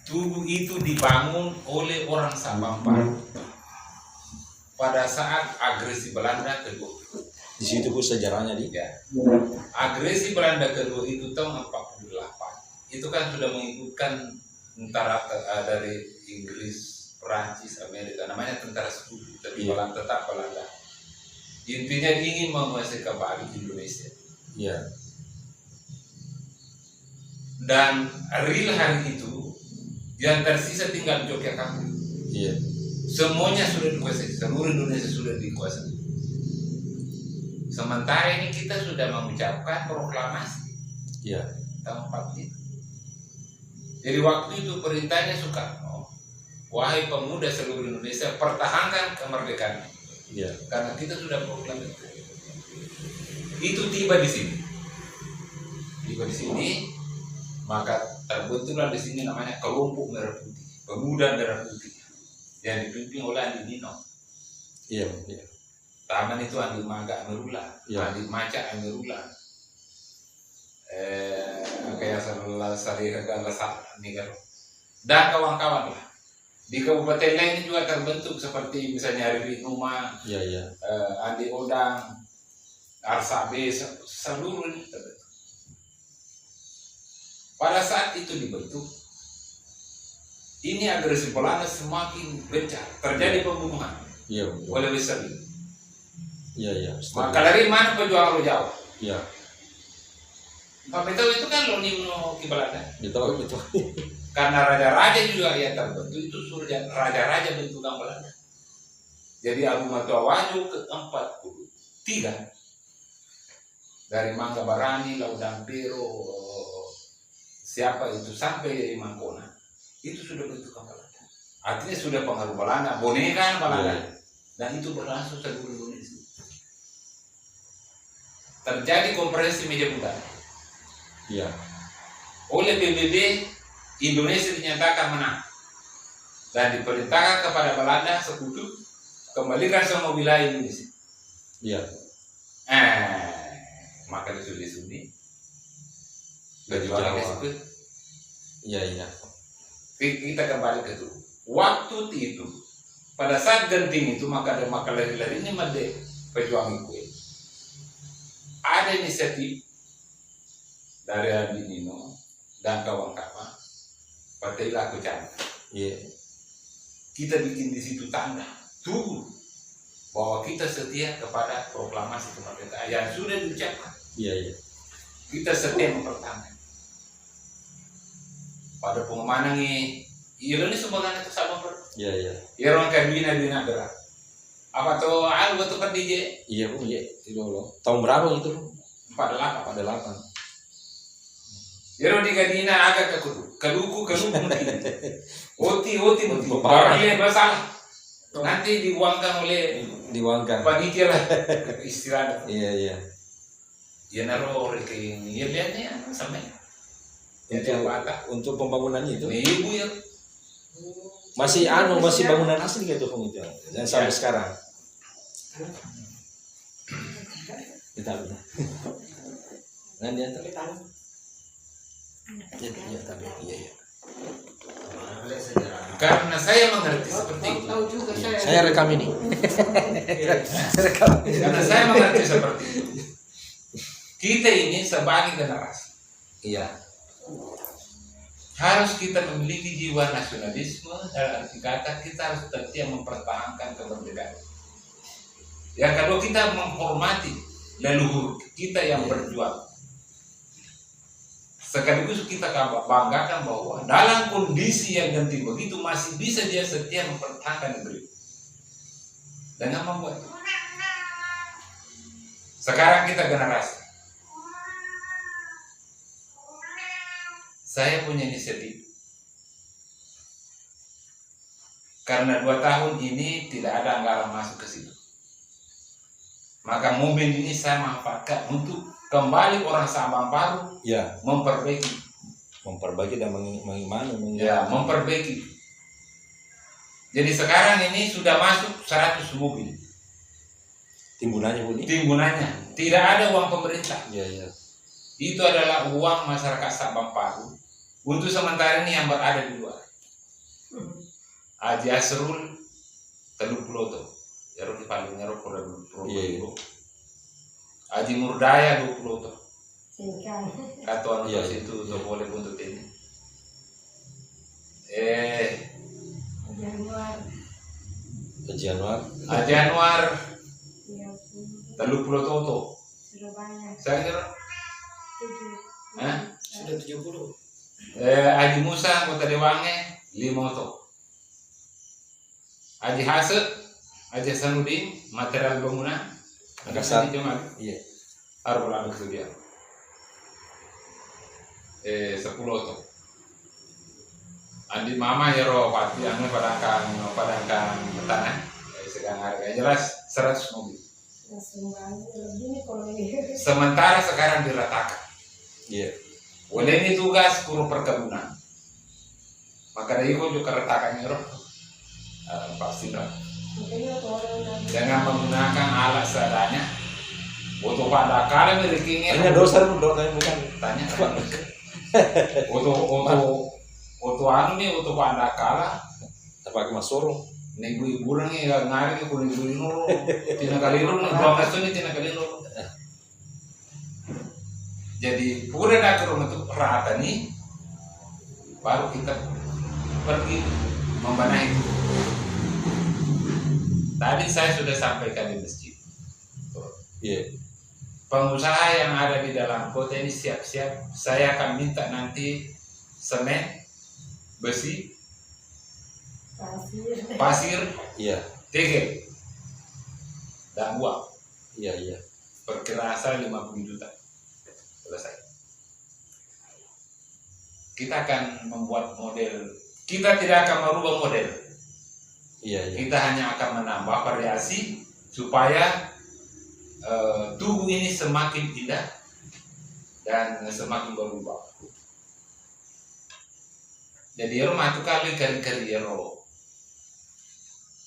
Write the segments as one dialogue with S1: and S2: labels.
S1: Tugu itu dibangun oleh orang Sabang Baru pada saat agresi Belanda kedua.
S2: Di situ pun sejarahnya di.
S1: Ya. Agresi Belanda kedua itu tahun 48. Itu kan sudah mengikutkan tentara dari Inggris, Perancis, Amerika, namanya tentara sekutu, tapi Belanda tetap Belanda. Intinya ingin menguasai kembali Indonesia.
S2: Iya.
S1: Dan real hari itu yang tersisa tinggal Yogyakarta.
S2: Iya.
S1: Semuanya sudah dikuasai, seluruh Indonesia sudah dikuasai. Sementara ini kita sudah mengucapkan proklamasi.
S2: Iya.
S1: Tahun 45. Jadi waktu itu perintahnya Soekarno, wahai pemuda seluruh Indonesia, pertahankan kemerdekaan.
S2: Iya.
S1: Karena kita sudah proklamasi. Itu tiba di sini. Tiba di sini, maka terbentuklah di sini namanya kelompok Merah Putih, Pemuda Merah Putih, yang dipimpin oleh Andi Nino.
S2: Iya. Iya.
S1: Taman itu Andi Maga Amirullah, Andi Maca Amirullah, kayak dan kawan-kawan lah. Di kabupaten lain juga terbentuk seperti misalnya Arifin Numa,
S2: Iya.
S1: Andi Odang, Arsabe, seluruh ini terbentuk. Pada saat itu dibentuk, ini agresi Belanda semakin gencar, terjadi pembunuhan
S2: Iya.
S1: oleh besar.
S2: Iya.
S1: Maka dari mana pejuang lo Jawa?
S2: Iya.
S1: Pak Beto itu kan lo nimno ke Belanda.
S2: Betul.
S1: Karena raja-raja juga yang terbentuk itu raja-raja bentukan Belanda. Jadi Abu Matuawanyu ke-43 dari Manggabarani, Laudampiro, siapa itu sampai Mangkona itu sudah bentukan Belanda. Artinya sudah pengaruh Belanda, boneka Belanda, dan itu berlangsung seluruh Indonesia. Terjadi konferensi meja bulan.
S2: Iya.
S1: Oleh PBB, Indonesia dinyatakan menang dan diperintahkan kepada Belanda sekutu kembalikan semua wilayah Indonesia.
S2: Iya.
S1: Maka sudah Suni
S2: Dari
S1: kecuali
S2: Jawa.
S1: disebut.
S2: Iya.
S1: Kita kembali ke itu. Waktu itu pada saat genting itu maka lari-lari ini made pejuang itu. Ada inisiatif dari Andi Nino dan kawan-kawan Partai Laku Canda.
S2: Iya.
S1: Kita bikin di situ tanda tugu bahwa kita setia kepada proklamasi kemerdekaan yang sudah diucapkan.
S2: Iya.
S1: Kita setia mempertahankan. Pada pengumuman ini, Indonesia sebagai itu sama per.
S2: Iya.
S1: Orang kabina bina berat. Apa tuh? Betul kan DJ?
S2: Iya. Itu loh. Tahun berapa itu?
S1: 48.
S2: Pada 8.
S1: Orang di kabina agak ke kudu, keluku mungkin. Oti mungkin. Dia bersalah. Nanti diuangkan oleh panitia lah istirahat.
S2: Iya.
S1: Ya naruh rekening. Ya lihatnya sampai.
S2: Untuk pembangunannya itu
S1: Ibu ya.
S2: masih bangunan asli gitu itu dan sampai sekarang. Kita benar. Nah dia tahu. Iya.
S1: Karena saya mengerti seperti itu.
S2: Saya rekam ini.
S1: Karena saya mengerti seperti itu. Kita ini sebagai generasi.
S2: Iya.
S1: Harus kita memiliki jiwa nasionalisme dalam arti kata kita harus setia mempertahankan kemerdekaan. Yang kedua kita menghormati leluhur kita yang berjuang. Sekaligus kita banggakan bahwa dalam kondisi yang genting begitu masih bisa dia setia mempertahankan negeri. Dengan membuat. Sekarang kita generasi. Saya punya inisiatif. Karena 2 tahun ini tidak ada anggaran masuk ke situ. Maka momen ini saya manfaatkan untuk kembali orang Sabang Baru memperbaiki
S2: dan mengimani.
S1: Memperbaiki. Jadi sekarang ini sudah masuk 100 mobil.
S2: Timbunannya.
S1: Tidak ada uang pemerintah.
S2: Iya.
S1: Itu adalah uang masyarakat Sabang Baru untuk sementara ini yang berada di luar. Aji Asrul 30 tuh. Jaro di paling ngero pura dulu. Aji Murdaya 20 tuh.
S3: Singkang.
S1: Katuan
S2: Iya,
S1: itu tuh boleh buntut ini.
S3: Haji Anwar.
S2: Haji Anwar.
S1: Aji Anwar
S3: 30.
S1: 30 tuh.
S3: Sudah banyak.
S1: Saya kira
S3: 7.
S1: Hah?
S4: Sudah 70.
S1: Aji Musa Kota Dewange 5 tuh. Aji Hasek, Aji Hasanuddin material bangunan.
S2: Makassar.
S1: Cuma
S2: Iya.
S1: harus lalu itu dia. 10 tuh. Andi mama ya roh pati anu padangkan tanah. Sekarang harga jelas 100 mobil.
S3: Langsung banyak lebih nih kalau ini.
S1: Sementara sekarang diratakan.
S2: Iya.
S1: Oleh ini tugas kuru perkebunan. Maka dari itu juga retakannya roh. Pasti roh.
S3: Makanya orang
S1: Dengan menggunakan alat seadanya. Untuk pada kala milikinya.
S2: Hanya dosa dulu, bukan.
S1: Tanya. Untuk anu nih untuk pada kala.
S2: Pakai mas sorong.
S1: Nih ibu nih ngari ke kuning nuru. Tina kali nuru nih 12 ini tina kali nuru. Jadi pura dah ke rumah itu rata nih. Baru kita pergi membenahi itu. Tadi saya sudah sampaikan di masjid.
S2: Iya.
S1: Pengusaha yang ada di dalam kota ini siap-siap. Saya akan minta nanti semen, besi, pasir,
S2: Iya.
S1: tegel, dan uang.
S2: Iya.
S1: Perkiraan saya 50 juta. Selesai. Kita akan membuat model. Kita tidak akan merubah model.
S2: Iya.
S1: Kita hanya akan menambah variasi supaya tubuh ini semakin indah dan semakin berubah. Jadi rumah itu kali kari ero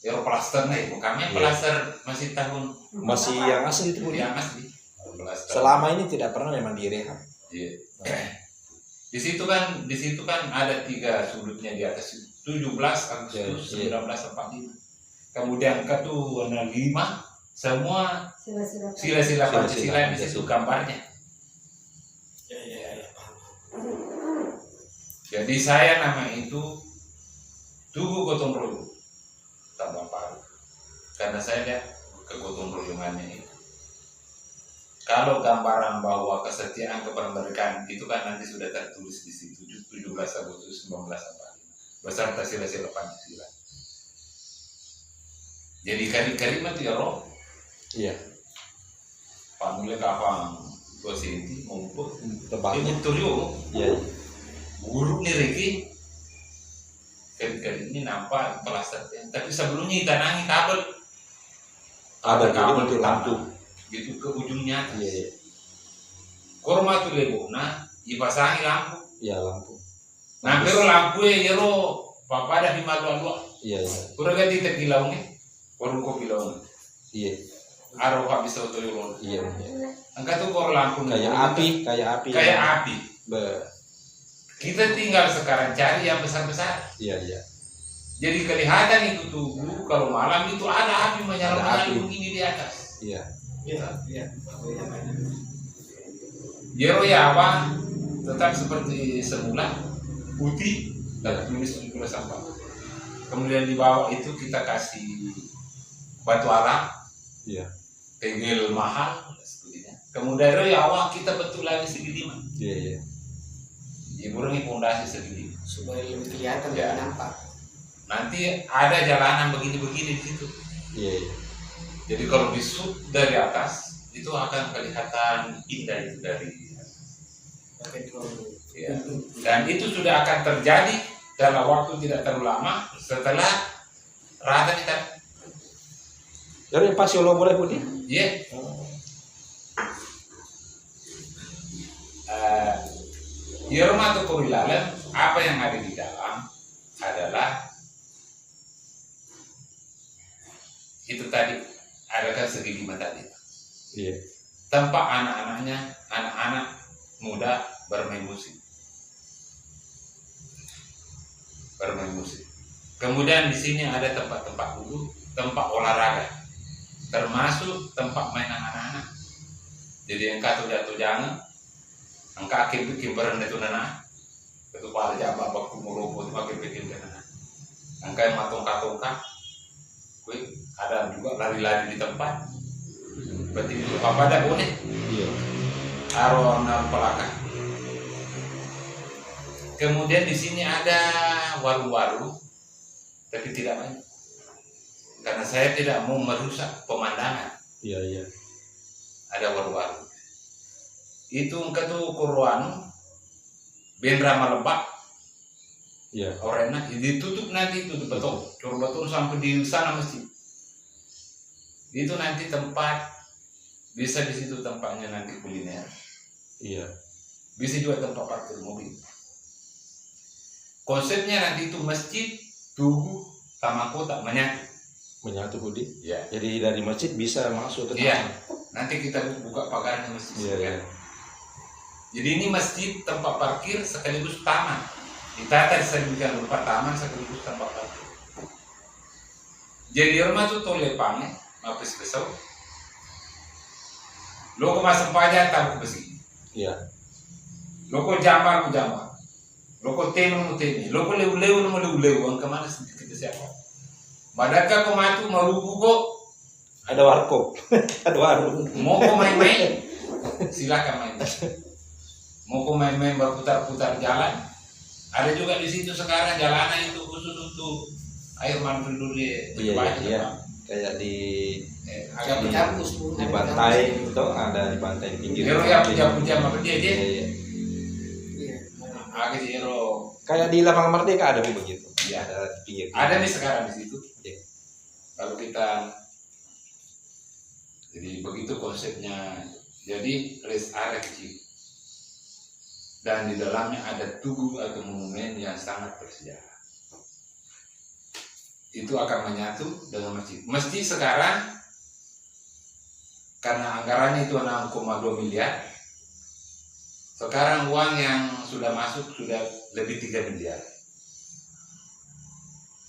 S1: plaster nih, kami
S2: Iya.
S1: plaster masih tahun
S2: Masih yang asli itu Bu.
S1: yang asli. Plaster.
S2: Selama ini tidak pernah memang direhab.
S1: Iya. Di situ kan ada 3 sudutnya di atas itu. 17 Agustus
S2: Iya.
S1: 1945. Kemudian ke-5 semua sila-sila Pancasila di situ gambarnya.
S4: Ya.
S1: Jadi saya nama itu Tugu Gotong Royong tambah paru. Karena saya lihat kegotong royongannya itu. Kalau gambaran bahwa kesetiaan kemerdekaan itu kan nanti sudah tertulis di situ 17 Agustus 1945 beserta sila-sila Pancasila. Jadi kali-kalimat ya roh.
S2: Iya.
S1: Panggilnya kapan dosensi maupun
S2: Tempatnya.
S1: itu yo
S2: Iya.
S1: guru nih Riki kali-kali ini nampak plasternya. Tapi sebelumnya ditanangi kabel.
S2: Ada
S1: kabel
S2: itu lampu.
S1: Gitu ke ujungnya.
S2: Iya.
S1: Korma tuh lebo, nah dipasangi lampu.
S2: Iya lampu.
S1: Nah pero lampu ya ro papa ada di malu-malu.
S2: Iya.
S1: Kurang ganti tegilaungnya, kurang kok gilaung.
S2: Iya.
S1: Aro pak bisa otoyolon.
S2: Iya.
S1: Angkat tuh kor lampu
S2: Kayak api.
S1: Kayak api.
S2: Be.
S1: Kita tinggal sekarang cari yang besar-besar.
S2: Iya.
S1: Jadi kelihatan itu tubuh kalau malam itu ada api
S2: Ada
S1: menyala-nyala
S2: api.
S1: begini di atas.
S2: Iya.
S4: Iya.
S1: Jero ya apa? Tetap seperti semula putih dan tulis juga sampah. Kemudian di bawah itu kita kasih batu alam,
S2: Iya.
S1: tegel mahal, sebagainya. Kemudian ya awal kita betul lagi segini mah.
S2: Iya.
S1: Iburangi pondasi segini.
S4: Supaya lebih kelihatan
S1: Ya.
S4: lebih nampak.
S1: Nanti ada jalanan begini-begini di situ.
S2: Iya.
S1: Jadi kalau di shoot dari atas itu akan kelihatan indah itu dari.
S4: Pakai drone.
S1: Ya. Dan itu sudah akan terjadi dalam waktu tidak terlalu lama setelah rata kita.
S2: Dari Pasiolo boleh Bu?
S1: Iya. Di rumah atau kurilalan apa yang ada di dalam adalah itu tadi adakan segi lima tadi
S2: Iya.
S1: tempat anak-anak muda bermain musik Kemudian di sini ada tempat-tempat duduk, tempat olahraga, termasuk tempat main anak-anak. Jadi engkau jatuh jangan, engkau bikin berenda itu nana, itu pada jambak baku murupu itu makin bikin nana. Engkau yang matong-katongkah, ada juga lari-lari di tempat. Berarti itu apa ada boleh?
S2: Iya.
S1: Arona pelaka. Kemudian di sini ada waru-waru, tapi tidak banyak. Karena saya tidak mau merusak pemandangan.
S2: Iya, iya.
S1: Ada waru-waru. Itu engkau tuh kuruan, bendera melebak,
S2: Iya.
S1: orena, ditutup nanti itu betul, betul sampai di sana masjid. Itu nanti tempat, bisa di situ tempatnya nanti kuliner,
S2: Iya.
S1: bisa juga tempat parkir mobil. Konsepnya nanti itu masjid, tugu, taman kota
S2: Menyatu Budi.
S1: Ya.
S2: Jadi dari masjid bisa masuk ke
S1: Iya.
S2: taman.
S1: Nanti kita buka pagarnya masjid.
S2: Iya, iya.
S1: Jadi ini masjid tempat parkir sekaligus taman. Ditata sedemikian rupa taman sekaligus tempat parkir. Jadi rumah itu tolepang, mapis besar. Loko masuk pajak tahu ke besi.
S2: Iya.
S1: Loko jambak ku jambak. Loko temu mu temu. Loko lewu mu lewu. Ang kemana sedikit siapa? Badaka ko matu marubu kok.
S2: Ada warkop. Ada warung.
S1: Mau kok main-main? Silakan main. Mau kok main-main berputar-putar jalan? Ada juga di situ sekarang jalanan itu khusus untuk air mancur dulu
S2: Iya, iya, iya. Kayak di
S1: agak
S4: Di kampus pun
S2: di
S4: ada
S2: pantai
S4: kampus.
S2: itu ada di pantai pinggir.
S1: Hero ya puja-puja sama dia
S2: Iya,
S1: dia.
S2: iya.
S4: Iya.
S1: Agak hero.
S2: Kayak di lapangan Merdeka ada begitu.
S1: Iya.
S2: Ada di pinggir.
S1: Ada nih sekarang di situ.
S2: Iya.
S1: Kalau kita, jadi begitu konsepnya. Jadi rest area kecil. Dan di dalamnya ada tugu atau monumen yang sangat bersejarah. Itu akan menyatu dengan masjid. Masjid sekarang karena anggarannya itu 6,2 miliar. Sekarang uang yang sudah masuk sudah lebih 3 miliar.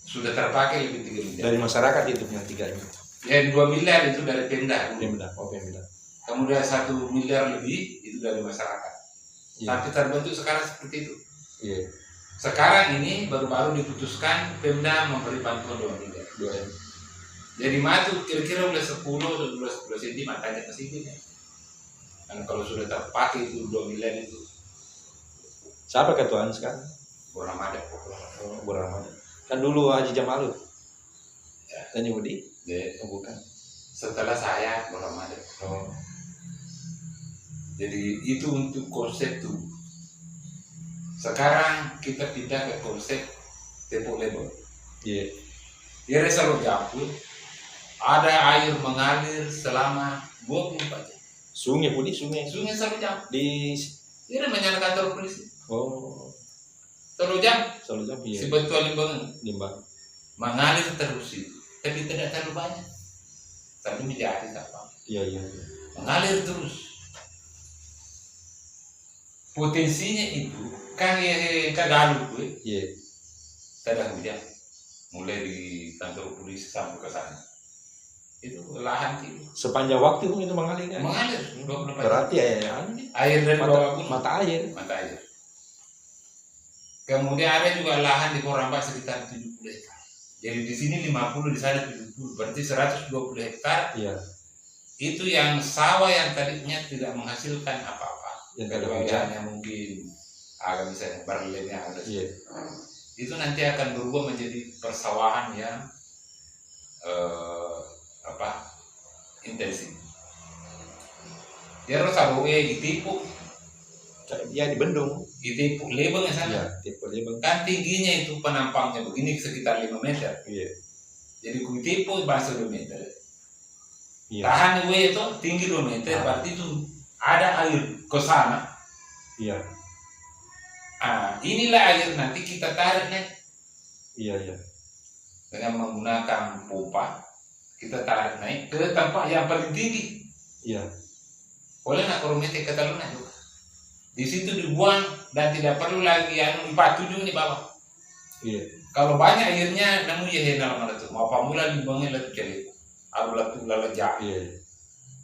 S1: Sudah terpakai lebih 3 miliar.
S2: Dari masyarakat itu yang 3 ini.
S1: Yang 2 miliar itu dari Pemda.
S2: Pemda. Oh, Pemda.
S1: Kemudian 1 miliar lebih itu dari masyarakat.
S2: Iya.
S1: Sampai terbentuk sekarang seperti itu.
S2: Iya.
S1: Sekarang ini baru-baru diputuskan Pemda memberi bantuan 2 miliar.
S2: 2 M.
S1: Jadi matu kira-kira udah 10 cm matanya ke sini. Dan kalau sudah terpakai itu 2 miliar itu
S2: Siapa ketuaan sekarang?
S1: orang ada.
S2: Oh, Burama. Kan dulu Haji Jamalud.
S1: Ya.
S2: Dan Yudi?
S1: Jadi,
S2: Oh, bukan.
S1: setelah saya orang ada.
S2: Oh.
S1: Jadi itu untuk konsep tuh. Sekarang kita pindah ke konsep tepuk lebar.
S2: Iya.
S1: Di Resalo Jampur ada air mengalir selama 24 jam.
S2: Sungai Budi, sungai.
S1: Sungai Salo Jampur.
S2: Di
S1: Ini namanya kantor polisi.
S2: Oh,
S1: Salo Jampur.
S2: selalu jam
S1: Si
S2: iya.
S1: betul limbangan
S2: Limbang.
S1: mengalir terus itu, tapi tidak terlalu banyak. Tapi menjadi apa?
S2: Iya, iya. Iya.
S1: Mengalir terus. Potensinya itu kan kagalu gue.
S2: Iya.
S1: Tidak hujan, mulai di kantor polisi sampai ke sana. Itu lahan itu
S2: Sepanjang waktu pun itu mengalir kan?
S1: mengalir 24 jam.
S2: Berarti ya,
S1: Air dari bawah gunung,
S2: mata air.
S1: mata air. Kemudian ada juga lahan di Korambak sekitar 70 hektar. Jadi di sini 50, di sana 70, berarti 120 hektar.
S2: Iya.
S1: Itu yang sawah yang tadinya tidak menghasilkan apa-apa.
S2: Yang tidak
S1: Kecuali
S2: hujan.
S1: hanya mungkin agak misalnya berlebihnya ada.
S2: Iya.
S1: Itu nanti akan berubah menjadi persawahan yang intensif. Dia harus tahu ditipu
S2: Ya di Bendung.
S1: lebeng yang sana.
S2: Iya, tipe Limbang.
S1: Kan tingginya itu penampangnya begini sekitar 5 meter.
S2: Iya.
S1: Jadi kutipu bahasa 2 meter.
S2: Iya.
S1: Tahan itu tinggi 2 meter, berarti itu ada air ke sana.
S2: Iya.
S1: Inilah air nanti kita tarik naik
S2: Iya, iya.
S1: dengan menggunakan pompa. Kita tarik naik ke tempat yang paling tinggi.
S2: Iya.
S1: Boleh nak korumete ke talunan juga. Di situ dibuang dan tidak perlu lagi 47 di bawah.
S2: Iya.
S1: Kalau banyak airnya, namun ya henal mana tuh. Mau pamula limbangnya latu cari. Aru latu lalaja.
S2: Iya.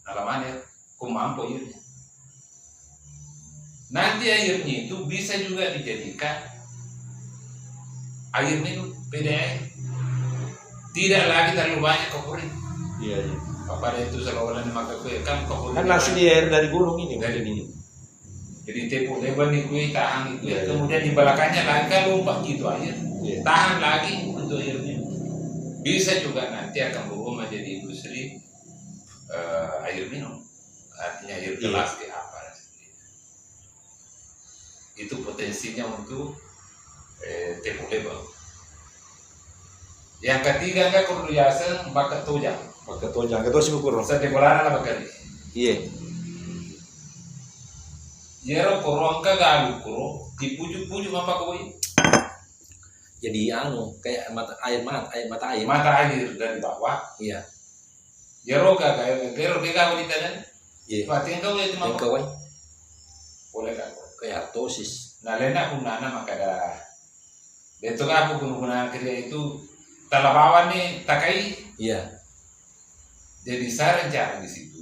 S1: Alamannya, kumampo airnya. Nanti airnya itu bisa juga dijadikan air minum, PDAM. Tidak lagi terlalu banyak koporin.
S2: Iya. Iya.
S1: Pada itu selalu maka kue kan koporin.
S2: Kan nasi di air dari gunung ini.
S1: Dari
S2: ini.
S1: Jadi tepo lebar nih kue tahan itu.
S2: Iya, iya.
S1: Kemudian di belakangnya lagi kan lompat gitu air.
S2: Iya.
S1: Tahan lagi untuk airnya. Bisa juga nanti akan berubah menjadi industri air minum. Artinya air
S2: Iya.
S1: gelas kayak apa. Itu potensinya untuk tepo lebar. Yang ketiga kan kudu jasa bakat tojang.
S2: Pakai tojang, kita sih ukur.
S1: Sa debolana lah bakari.
S2: Iya.
S1: Jero korong ka galu kuro, dipujuk-pujuk apa koi?
S2: Jadi anu kayak mata air.
S1: Mata air dari bawah.
S2: Iya.
S1: Jero ka gero ke galu di tanah.
S2: Iya.
S1: Pati engkau itu
S2: Yang
S1: mah.
S2: kawai
S1: Boleh kan?
S2: kayak artosis.
S1: Nah lena kunana maka ada. Beto ka aku guna kerja itu talabawan nih takai.
S2: Iya.
S1: Jadi saya rencana di situ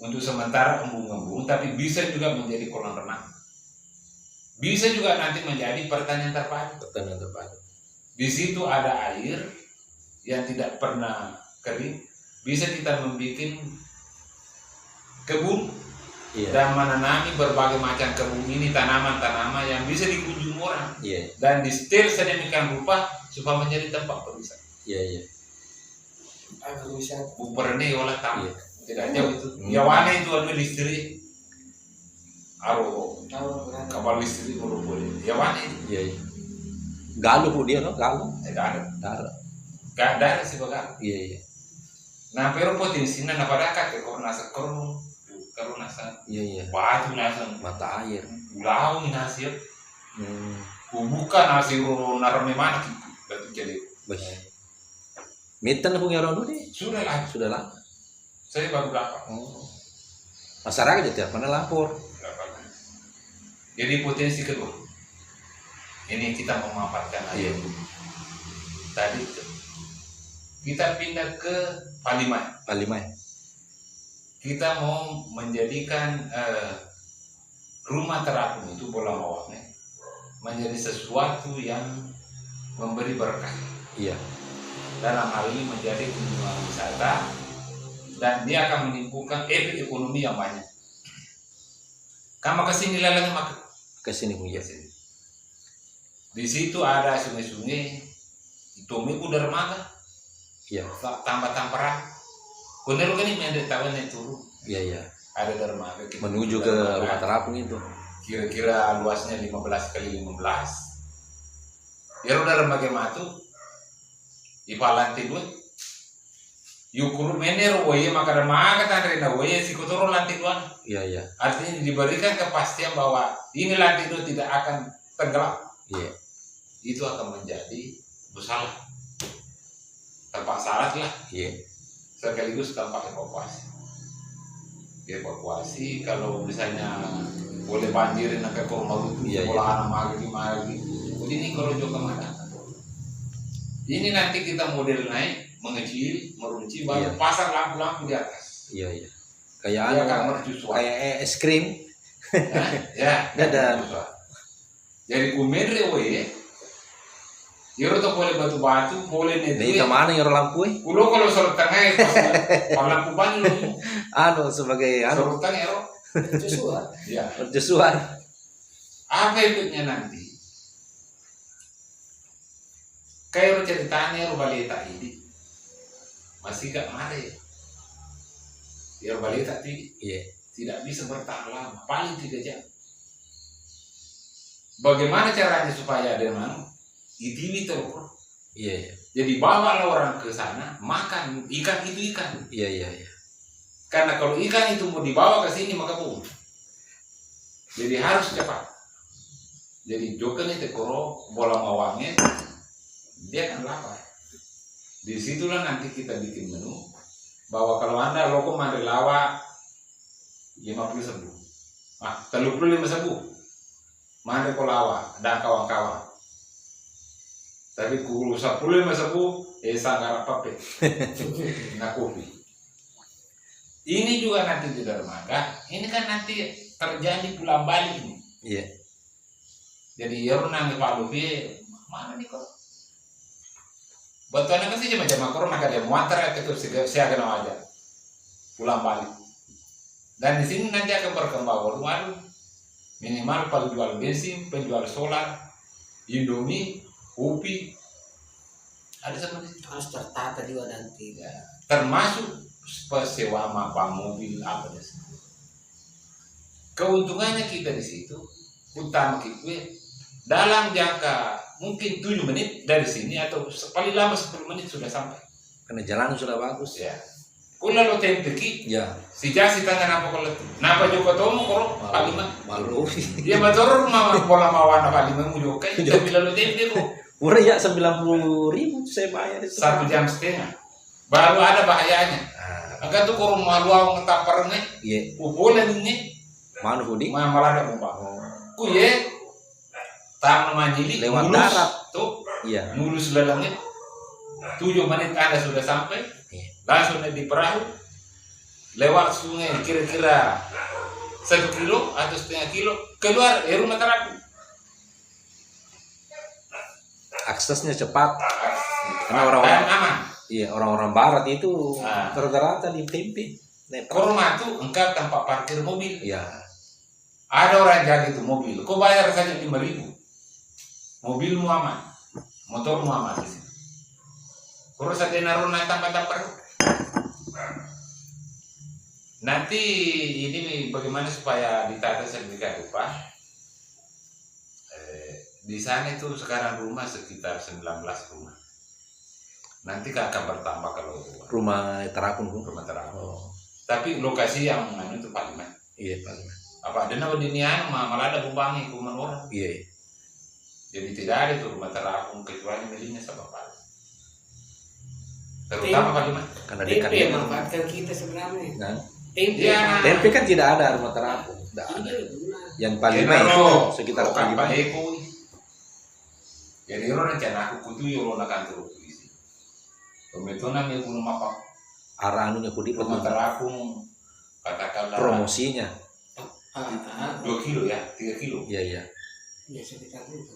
S1: untuk sementara embung-embung, tapi bisa juga menjadi kolam renang. Bisa juga nanti menjadi pertanian terpadu.
S2: Pertanian terpadu.
S1: Di situ ada air yang tidak pernah kering. Bisa kita membuat kebun
S2: Iya.
S1: dan menanami berbagai macam kebun ini tanaman-tanaman yang bisa dikunjungi orang
S2: Iya.
S1: dan di setel sedemikian rupa supaya menjadi tempat perwisata.
S2: Iya. Iya.
S4: Agrowisata.
S1: Buperne olah tahu.
S2: Iya.
S1: Tidak jauh itu. Ya wane itu ada listrik. Aro
S4: Tahu berapa?
S1: kapal listrik baru boleh. Ya wane itu.
S2: Iya. Iya. Galuh bu dia no, galuh.
S1: Ada.
S2: Darat.
S1: Gak ada sih bagai.
S2: Iya. Iya.
S1: Nah pero potensinya na pada kat kalau nasa kerung, kalau nasa
S2: Iya. Iya.
S1: batu nasa
S2: Mata air.
S1: pulau nasi.
S2: Hmm.
S1: Kubuka nasi ro narame mana gitu. Batu jadi.
S2: Baik. Miten aku ngeron dulu nih.
S1: Sudah lah.
S2: Sudah lama.
S1: Saya baru dapat.
S2: Oh. Masyarakat jadi mana lapor.
S1: Jadi potensi kedua. Ini kita memanfaatkan air.
S2: Iya.
S1: Tadi itu. Kita pindah ke Palimai.
S2: Palimai.
S1: Kita mau menjadikan rumah terapung itu bola mawaknya menjadi sesuatu yang memberi berkah.
S2: Iya.
S1: Dalam hal ini menjadi kunjungan wisata dan dia akan menimbulkan efek ekonomi yang banyak. Kamu kesini lalanya maka
S2: Kesini bu ya.
S1: kesini. Di situ ada sungai-sungai, itu miku dermaga,
S2: Iya.
S1: tambah tamparan. Bener kan ini mendet tawan itu
S2: Iya. Iya.
S1: ada dermaga. Kita
S2: Menuju ke
S1: dermaga.
S2: rumah terapung itu.
S1: Kira-kira luasnya 15 kali 15. Ya udah dermaga matu. Ipalanti dua. Yukuru mener woye maka dermaga tandre na woye si kotoro lanti dua.
S2: Iya. Iya.
S1: Artinya diberikan kepastian bahwa ini lanti dua tidak akan tenggelam.
S2: Iya.
S1: Itu akan menjadi busalah. Tempat syarat lah.
S2: Iya.
S1: Sekaligus tempat evakuasi. Evakuasi kalau misalnya boleh banjirin ke rumah itu,
S2: Iya,
S1: sekolah anak lagi. Jadi ini kalau juga kemana? Ini nanti kita model naik, mengecil, merunci, baru
S2: Iya.
S1: pasang lampu-lampu di atas.
S2: Iya. Iya. Kayak
S1: Dia
S2: anu,
S1: akan mercusuar.
S2: kayak es krim.
S1: Nah, ya,
S2: Dadah.
S1: mercusuar. Jadi kumedre woye. Yoro tuh boleh batu-batu, boleh
S2: Nih
S1: netue.
S2: kemana yang lampu?
S1: Kulo kalau sorot tengah ya, pas lampu banyu.
S2: Anu sebagai anu
S1: Sorot tengah ya,
S4: Joshua.
S1: ya.
S2: perjusuan.
S1: Apa efeknya nanti? Kayak ceritanya Rubaleta ini masih gak mare. Ya Rubaleta
S2: Iya.
S1: tidak bisa bertahan lama, paling 3 jam. Bagaimana caranya supaya ada memang itu terus?
S2: Iya. Iya.
S1: Jadi bawalah orang ke sana makan ikan itu ikan.
S2: Iya. Iya. Iya.
S1: Karena kalau ikan itu mau dibawa ke sini maka boom. Jadi harus cepat. Jadi jokan itu koro bola mawangnya dia akan lapar. Disitulah nanti kita bikin menu bahwa kalau anda loko mandi lawa 50.000, 35.000, mandi kolawa dan kawan-kawan. Tapi ku 10 sangar apa pe. Nah kopi. Ini juga nanti di dermaga. Ini kan nanti terjadi pulang balik ini.
S2: Iya.
S1: Jadi ya nang palu be mana nih kok? Batuannya kan sih macam corona kan dia muantar itu saya kena aja. Pulang balik. Dan di sini nanti akan berkembang baru minimal penjual bensin, penjual solar, Indomie, kopi, ada seperti itu.
S4: Harus tertata juga nanti.
S1: Ya, termasuk sewa mapa mobil apa dan sebagainya. Keuntungannya kita di situ utama kita dalam jangka mungkin 7 menit dari sini atau paling lama 10 menit sudah sampai.
S2: Karena jalan sudah bagus.
S1: Ya. Kula lo tempe ki,
S2: Ya.
S1: si jasi tanya napa kalau napa joko tomo koro palima.
S2: Malu.
S1: Dia motor mama pola mawana palima mu joko kan kita bila lo tempe kok
S2: Murah ya 90.000 saya bayar itu.
S1: 1,5 jam. Baru ada bahayanya. Agak tuh koro maluang ngetaparnya,
S2: Iya.
S1: upolan ini,
S2: Mana Budi?
S1: malah ada bomba. Kuye, tam nama nyili,
S2: Lewat
S1: mulus,
S2: darat.
S1: tuh,
S2: Iya.
S1: mulus lelangnya, 7 menit Anda sudah sampai,
S2: Iya.
S1: langsung di perahu, lewat sungai kira-kira 1 kilo atau setengah kilo, keluar rumah terapung.
S2: Aksesnya cepat. Karena
S1: Dan
S2: orang-orang
S1: aman.
S2: iya, orang-orang barat itu
S1: Ah.
S2: rata-rata di tempe.
S1: Kau rumah tuh engkau tempat parkir mobil.
S2: Iya.
S1: Ada orang jaga itu mobil, kau bayar saja 5.000. Mobilmu aman, motormu aman di sini. Kurus ada naruh naik tambah-tambah. Nanti ini bagaimana supaya ditata sedemikian rupa? Di sana itu sekarang rumah sekitar 19 rumah. Nanti akan bertambah kalau
S2: Rumah terapung.
S1: rumah terapung.
S2: Oh.
S1: Tapi lokasi yang itu paling mana?
S2: Iya, paling.
S1: Apa ada nama dinian malah ada bumbangi kuman orang.
S2: Iya. Iya.
S1: Jadi tidak ada itu rumah terapung kecuali miliknya sama Pak. Terutama Pak Liman.
S2: Karena dekat
S4: Tempe yang manfaatkan kita sebenarnya.
S2: Nah,
S4: Tempe.
S1: Iya.
S2: tempe kan tidak ada rumah terapung. Tidak ada.
S4: Iya, benar.
S2: Yang Palima itu sekitar Palima.
S1: Pak Eko. Jadi orang rencana aku kutu yo orang kantor polisi. Pemetona mi gunung apa?
S2: Arah anunya Budi
S1: Rumah
S2: betul.
S1: terapung katakanlah
S2: Promosinya.
S1: 2 kilo ya, 3 kilo.
S2: Iya, iya.
S4: Ya sekitar itu.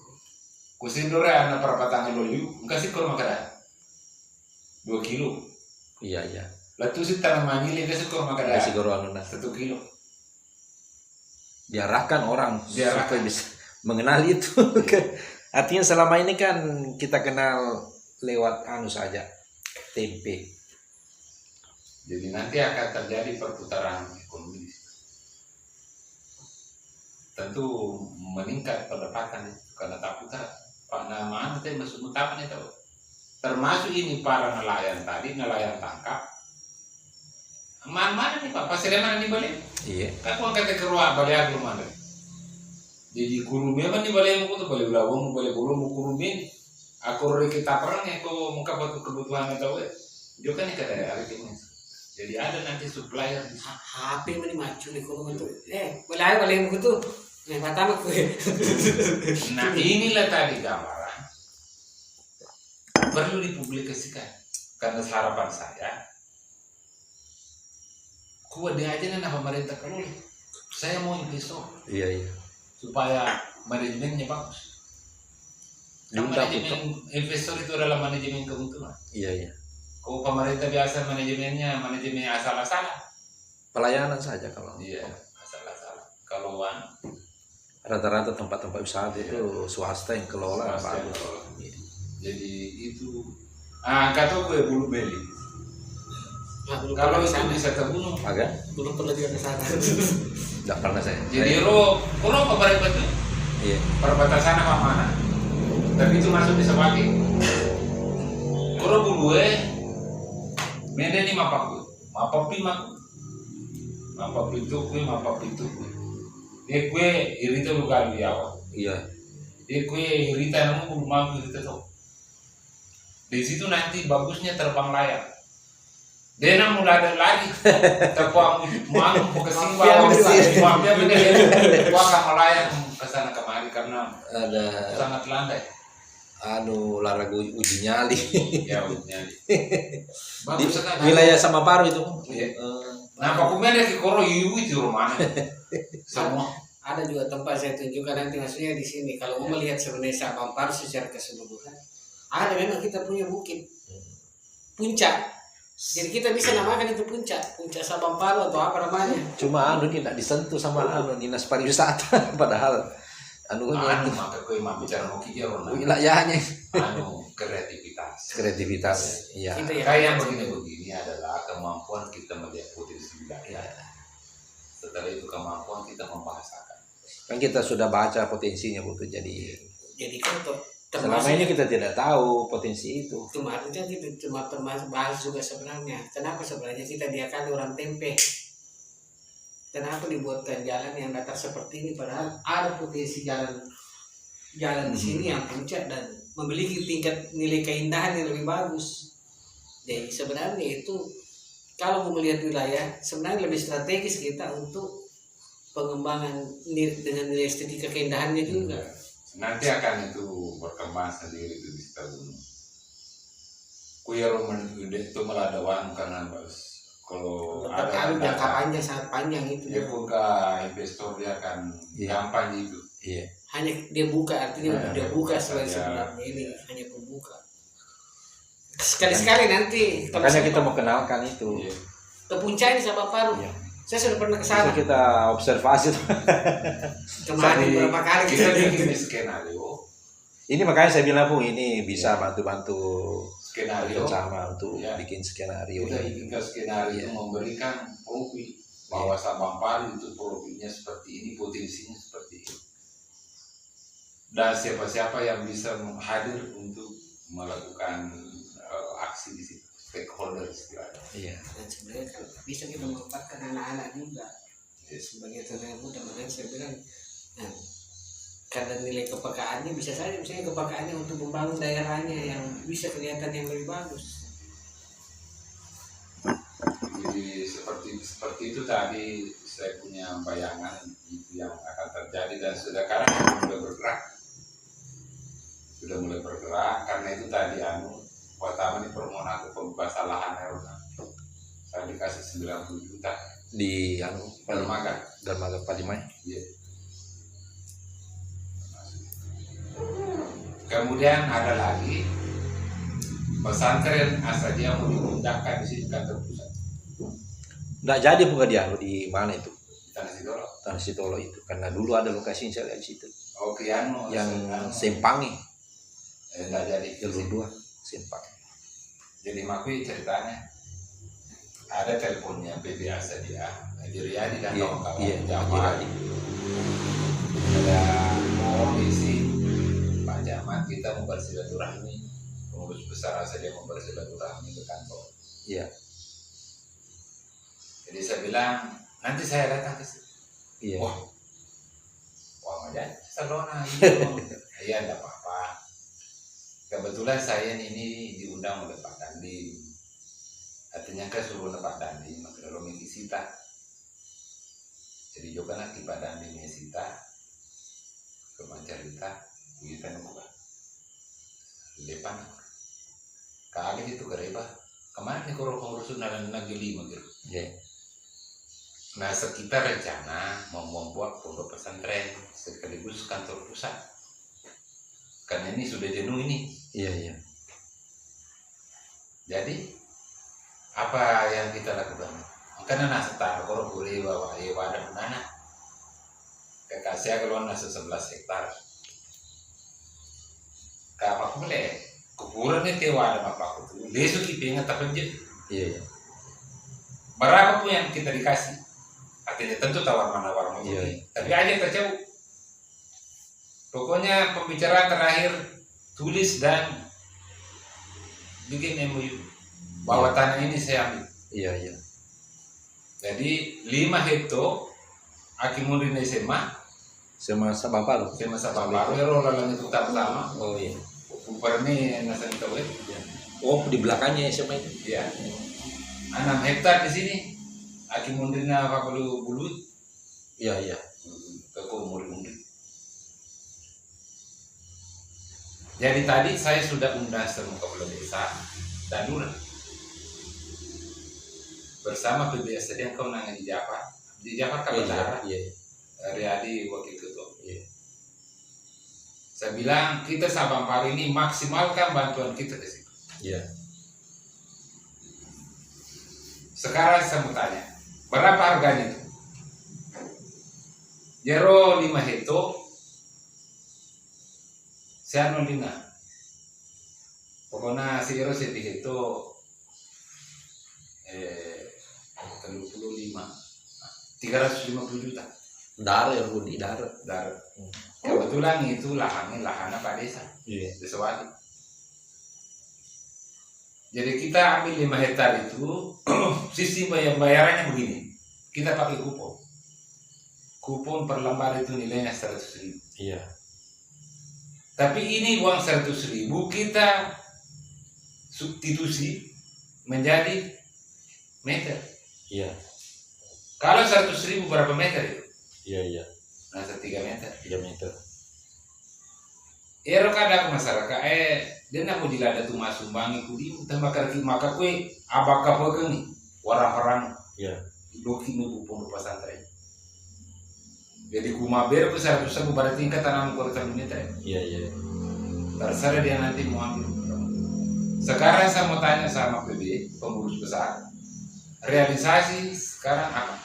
S1: Kusindore anak perapatan loliu, kasih ke rumah kada. 2 kilo.
S2: Iya, iya.
S1: Lalu si tanah manggil kasih ke rumah kada.
S2: Kasih goro anuna.
S1: 1 kilo.
S2: Diarahkan orang
S1: Diarahkan.
S2: supaya bisa mengenal itu. Artinya selama ini kan kita kenal lewat anu saja, tempe.
S1: Jadi nanti akan terjadi perputaran ekonomi. Tentu meningkat pendapatan karena tak putar. Pak nama itu masuk utama itu. Termasuk ini para nelayan tadi, nelayan tangkap. Mana nih Pak? Pasir mana nih balik?
S2: Iya.
S1: Kan kau kata keruak balik aku mana? Jadi kurumnya mana nih balik aku tuh balik belawang, balik burung, kurumin. Aku kita perang ya, kau muka batu kebutuhan itu. Juga nih kata hari ini. Jadi ada nanti supplier di sana.
S4: HP mana maju nih kalau itu. Boleh mau tuh. Yang pertama gue.
S1: Nah inilah tadi gambaran perlu dipublikasikan karena harapan saya kuat dia aja nih pemerintah keluar. Saya mau investor
S2: Iya, iya.
S1: supaya manajemennya bagus. Yang
S2: Diundang
S1: manajemen investor itu adalah manajemen keuntungan.
S2: Iya, iya.
S1: Kalau pemerintah biasa manajemennya asal-asalan.
S2: Pelayanan saja kalau.
S1: Iya, asal-asalan. Kalau
S2: Rata-rata tempat-tempat usaha itu swasta yang kelola
S1: Swasta yang
S2: bagus.
S1: kelola.
S2: Iya.
S1: jadi itu kata gue bulu beli.
S4: Nah, belum
S1: Kalau
S4: pernah ke
S1: itu
S4: sana.
S1: bisa terbunuh.
S2: Agak?
S4: Belum pernah juga ke sana.
S2: Tidak pernah saya.
S1: Jadi kalau pemerintah itu
S2: Iya.
S1: perbatasan apa mana? Tapi itu masuk di Sewaki. Kalau bulu mende ni mapaku, mapapi itu kue. Dia kue irita lugar dia awal.
S2: Iya.
S1: Dia kue irita namu bulu mampu irita tuh. Di situ nanti bagusnya terbang layar. Dia nak mulai ada lagi. Terpuang mau ke sini bawa mafia bener. Wah sama layar ke sana kemari karena
S2: Ada
S1: sangat landai.
S2: olahraga uji nyali.
S1: Ya udah.
S2: Di
S1: Bagus sekali.
S2: wilayah Samaparu itu.
S1: Iya. Nah, Pak Kumel ya koro ibu itu rumahnya. Semua.
S4: Ada juga tempat saya tunjukkan nanti, maksudnya di sini kalau mau melihat sebenarnya Sabampar secara keseluruhan, ada memang kita punya bukit puncak, jadi kita bisa namakan itu puncak Sabampar atau apa namanya.
S2: Cuma tidak disentuh sama dinas pariwisata padahal
S1: Anu maka kau mau bicara mau kijar
S2: wilayahnya
S1: kreativitas.
S2: Iya.
S4: Itu ya.
S1: Kayak begini adalah kemampuan kita melihat potensi wilayah. Setelah itu kemampuan kita membahasakan.
S2: Kan kita sudah baca potensinya Bu, jadi
S4: kan
S2: selama ini kita tidak tahu potensi itu.
S4: kemarin kan kita cuma termasuk bahas juga sebenarnya. Kenapa sebenarnya kita diakali orang tempe? Kenapa dibuatkan jalan yang datar seperti ini padahal ada potensi jalan di sini yang puncak dan memiliki tingkat nilai keindahan yang lebih bagus. Jadi sebenarnya itu kalau mau melihat wilayah sebenarnya lebih strategis kita untuk pengembangan dengan nilai estetika keindahannya juga.
S1: Nanti akan itu berkembang sendiri itu di tahun. Kuyaro itu meladawan karena kalau
S4: Tapi jangka panjang sangat panjang itu.
S1: dia pun ke investor dia akan gampang itu.
S2: Iya.
S4: Hanya dia buka artinya dia buka
S1: saja.
S4: sebenarnya ini hanya pembuka. Sekali-sekali nanti
S2: Makanya kita mau kenalkan itu.
S1: Iya.
S4: ke puncak ini Sabampar.
S2: Iya.
S4: Saya sudah pernah ke
S2: Bisa
S4: sana.
S2: kita observasi tuh.
S4: Kemarin beberapa kali
S1: Kita bikin skenario
S2: Ini makanya saya bilang Bu, ini bisa bantu-bantu
S1: skenario.
S2: bersama untuk
S1: Ya.
S2: bikin skenario.
S1: Kita bikin skenario
S2: Iya.
S1: itu memberikan profil bahwa Sabampar itu profilnya seperti ini, potensinya seperti ini. Dan siapa-siapa yang bisa hadir untuk melakukan aksi di situ, stakeholder istilahnya.
S2: Iya.
S4: Dan sebenarnya kan bisa kita memanfaatkan anak-anak juga sebagai tenaga muda. Makanya saya bilang nah, karena nilai kepekaannya bisa saja misalnya kepekaannya untuk membangun daerahnya yang bisa kelihatan yang lebih bagus.
S1: Jadi seperti itu tadi saya punya bayangan itu yang akan terjadi dan sekarang sudah mulai bergerak karena itu tadi pertama ini permohonan aku pembebasan lahan saya dikasih 90 juta
S2: Di
S1: dermaga.
S2: Dermaga Palimai.
S1: Iya. Kemudian ada lagi pesantren Asadia mau dipindahkan di sini kantor pusat
S2: Nggak jadi bukan dia di mana itu?
S1: di Tanah Sidoro.
S2: Tanah Sitolo itu. Karena dulu ada lokasinya saya lihat di situ.
S1: Oke,
S2: Yang Sempangi,
S1: enggak jadi.
S2: jalur 2 Sempangi.
S1: Jadi makui ceritanya ada teleponnya PB Asadia, Haji Riyadi dan
S2: Iya,
S1: kawan-kawan
S2: iya,
S1: Jamal.
S2: Haji
S1: Ada mohon isi Pak Jamal kita mau bersilaturahmi, pengurus besar Asadia mau bersilaturahmi ke kantor.
S2: Iya.
S1: Jadi saya bilang nanti saya datang ke situ.
S2: Iya.
S1: Wah aja Salona iya enggak apa-apa. Kebetulan saya ini diundang oleh Pak Dandim. Artinya kan suruh oleh Pak Dandim kalau mengisita. Jadi juga nanti Pak Dandim mengisita ke Mancarita kita nunggu depan kali itu kereba kemana nih kalau pengurusan nalan nageli gitu.
S2: Iya.
S1: Nah, sekitar rencana mau membuat pondok pesantren sekaligus kantor pusat. Karena ini sudah jenuh ini.
S2: Iya, iya.
S1: Jadi apa yang kita lakukan? Karena nasa tahu kalau boleh bawa wadah mana? Kekasih kalau nasa 11 hektar. Apa boleh? Kuburan itu wadah apa aku? Besok kita ingat apa aja.
S2: Iya, iya.
S1: Berapa pun yang kita dikasih? Artinya tentu tawar menawar
S2: Iya.
S1: tapi aja terjauh. Pokoknya pembicaraan terakhir tulis dan bikin MOU bahwa tanah ini saya ambil.
S2: Iya, iya.
S1: Jadi 5 hektar Akimudin SMA
S2: Sama Sabampar.
S1: SMA Sabampar Ero lalang itu sama.
S2: Oh iya.
S1: Upar ini nasa kita boleh.
S2: Oh, di belakangnya SMA itu.
S1: Iya. 6 hektar di sini. Akimudin apa bulu
S2: Iya, iya.
S1: ke kumur. Jadi tadi saya sudah undang semua kepala desa dan lurah bersama PBSD yang kau nangani di Japar. Di Japar kan bicara
S2: Iya.
S1: Riyadi wakil ketua.
S2: Iya.
S1: Saya bilang kita Sabang Paru ini maksimalkan bantuan kita ke situ.
S2: Iya.
S1: Sekarang saya mau tanya, berapa harganya itu? Jero 5 hektar, saya 05. Pokoknya si Jero 1 hektar 35, 350 juta.
S2: Dar ya Budi, dar.
S1: Dar. Kebetulan itu lahannya Pak Desa,
S2: Iya.
S1: Desa Wali. Jadi kita ambil 5 hektar itu, sistem bayarannya begini. Kita pakai kupon. Kupon per lembar itu nilainya 100.000.
S2: Iya.
S1: Tapi ini uang 100.000 kita substitusi menjadi meter.
S2: Iya.
S1: Kalau 100.000 berapa meter itu?
S2: Iya.
S1: Nah, 3 meter.
S2: 3 meter.
S1: Ero kada masyarakat dia nak mau ada tuh masuk bangi kudi tambah karki maka kue abaka pegang warang-warang
S2: Iya.
S1: doki nu pondok pesantren. Jadi kumaber ke 100.000 berarti tingkat tanam kuartal meter.
S2: Iya.
S1: Terserah dia nanti mau ambil. Sekarang saya mau tanya sama PB pengurus besar, realisasi sekarang apa?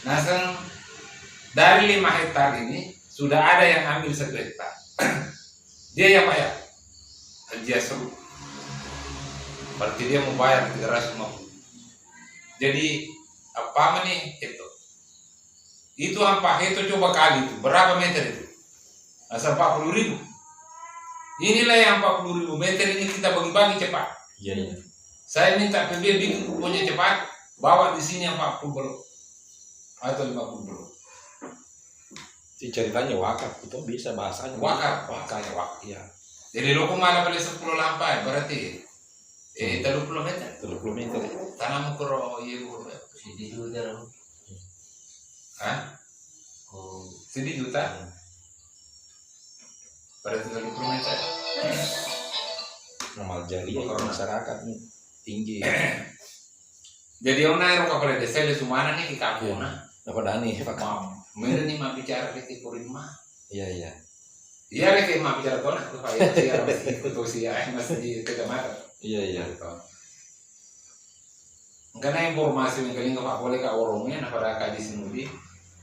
S1: Nah, dari 5 hektar ini sudah ada yang ambil 1 hektar. Dia yang bayar. Dia seru. Berarti dia mau bayar 350. Jadi apa nih itu? Itu apa itu coba kali itu berapa meter itu? Asal 40.000. Inilah yang 40.000 meter ini kita bagi-bagi cepat.
S2: Iya.
S1: Saya minta PB bikin kuponnya cepat, bawa di sini 40 belum atau 50 belum.
S2: Si ceritanya wakaf itu bisa bahasanya.
S1: Wakaf.
S2: Iya.
S1: Jadi lo malah beli 10 lampai berarti 30 meter.
S2: 30 meter.
S1: Tanam kuro iya bu.
S5: Sidi juga dong.
S1: Hah?
S5: Oh,
S1: Sedih juta. Berarti 30 meter.
S2: Normal jadi masyarakat nih tinggi.
S1: Jadi orang naik kepala desa di Sumana nih di kampung nah.
S2: Dapat dani Pak.
S1: Mau, ini mah bicara di Purima.
S2: Iya.
S1: Iya lagi mah bicara tuh nah, supaya dia masih ikut usia masih di kecamatan.
S2: Iya.
S1: Karena informasi yang kali nggak boleh ke orangnya, nah pada kaji sinudi.